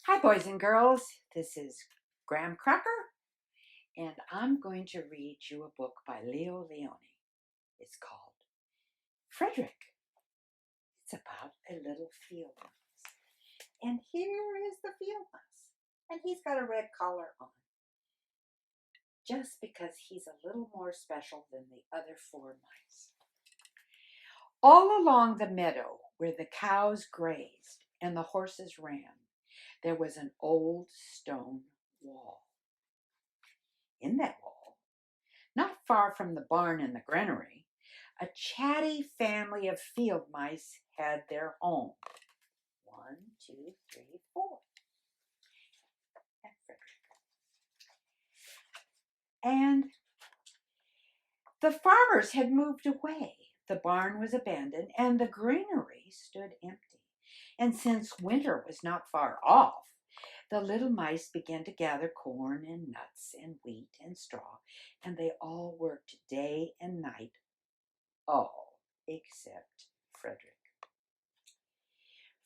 Hi, boys and girls. This is Gramcracker, and I'm going to read you a book by Leo Lionni. It's called Frederick. It's about a little field mouse. And here is the field mouse. And he's got a red collar on, just because he's a little more special than the other four mice. All along the meadow where the cows grazed and the horses ran, there was an old stone wall. In that wall, not far from the barn and the granary, a chatty family of field mice had their home. 1, 2, 3, 4. And Frederick. And the farmers had moved away. The barn was abandoned, and the granary stood empty. And since winter was not far off, the little mice began to gather corn and nuts and wheat and straw, and they all worked day and night, all except Frederick.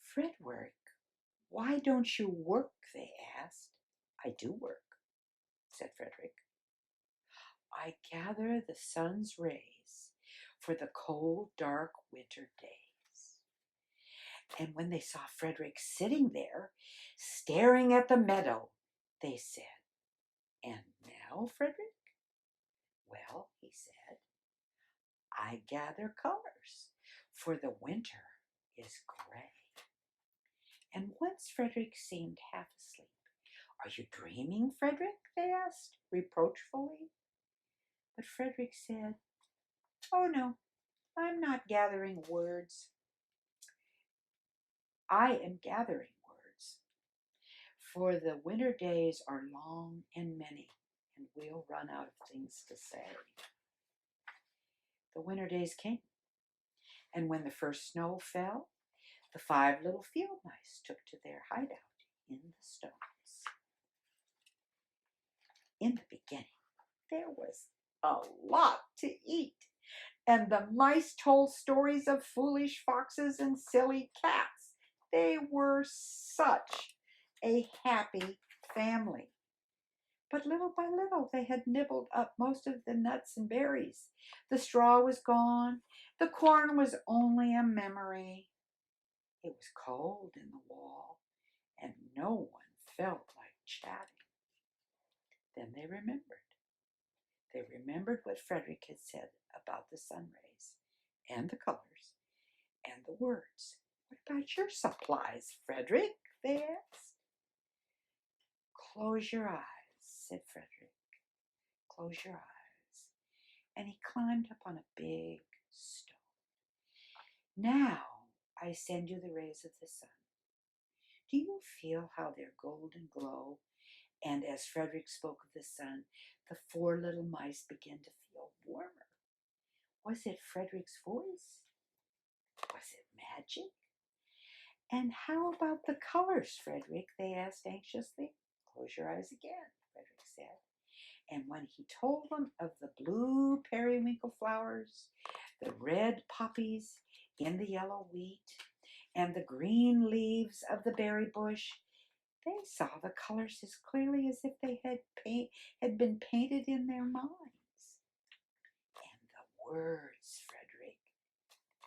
Frederick, why don't you work? They asked. I do work, said Frederick. I gather the sun's rays for the cold, dark winter days. And when they saw Frederick sitting there, staring at the meadow, they said, And now, Frederick? Well, he said, I gather colors, for the winter is gray. And once Frederick seemed half asleep. Are you dreaming, Frederick? They asked reproachfully. But Frederick said, Oh no, I'm not gathering words. I am gathering words. For the winter days are long and many, and we'll run out of things to say. The winter days came, and when the first snow fell, the 5 little field mice took to their hideout in the stones. In the beginning, there was a lot to eat, and the mice told stories of foolish foxes and silly cats. They were such a happy family. But little by little, they had nibbled up most of the nuts and berries. The straw was gone. The corn was only a memory. It was cold in the wall, and no one felt like chatting. Then they remembered. They remembered what Frederick had said about the sun rays and the colors and the words. What about your supplies, Frederick? They asked. Close your eyes, said Frederick. Close your eyes. And he climbed up on a big stone. Now I send you the rays of the sun. Do you feel how their golden glow? And as Frederick spoke of the sun, the 4 little mice began to feel warmer. Was it Frederick's voice? Was it magic? And how about the colors, Frederick? They asked anxiously. Close your eyes again, Frederick said. And when he told them of the blue periwinkle flowers, the red poppies in the yellow wheat, and the green leaves of the berry bush, they saw the colors as clearly as if they had been painted in their minds. And the words,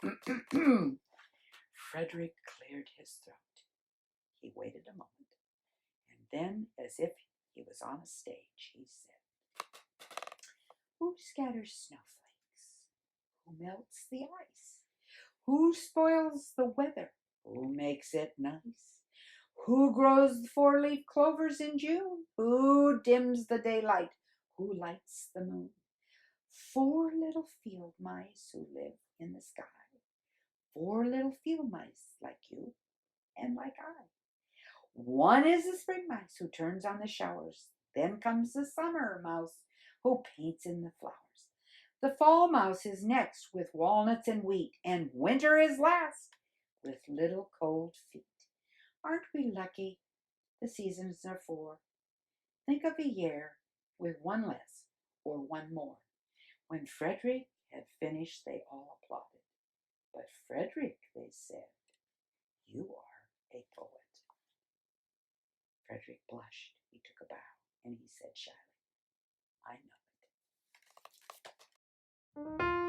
Frederick. Frederick cleared his throat. He waited a moment, and then, as if he was on a stage, he said, Who scatters snowflakes? Who melts the ice? Who spoils the weather? Who makes it nice? Who grows the 4-leaf clovers in June? Who dims the daylight? Who lights the moon? 4 little field mice who live in the sky. 4 little field mice like you and like I. One is the spring mouse who turns on the showers. Then comes the summer mouse who paints in the flowers. The fall mouse is next with walnuts and wheat, and winter is last with little cold feet. Aren't we lucky? The seasons are 4. Think of a year with 1 less or 1 more. When Frederick had finished, they all applauded. But Frederick, they said, you are a poet. Frederick blushed. He took a bow, and he said shyly, I know it.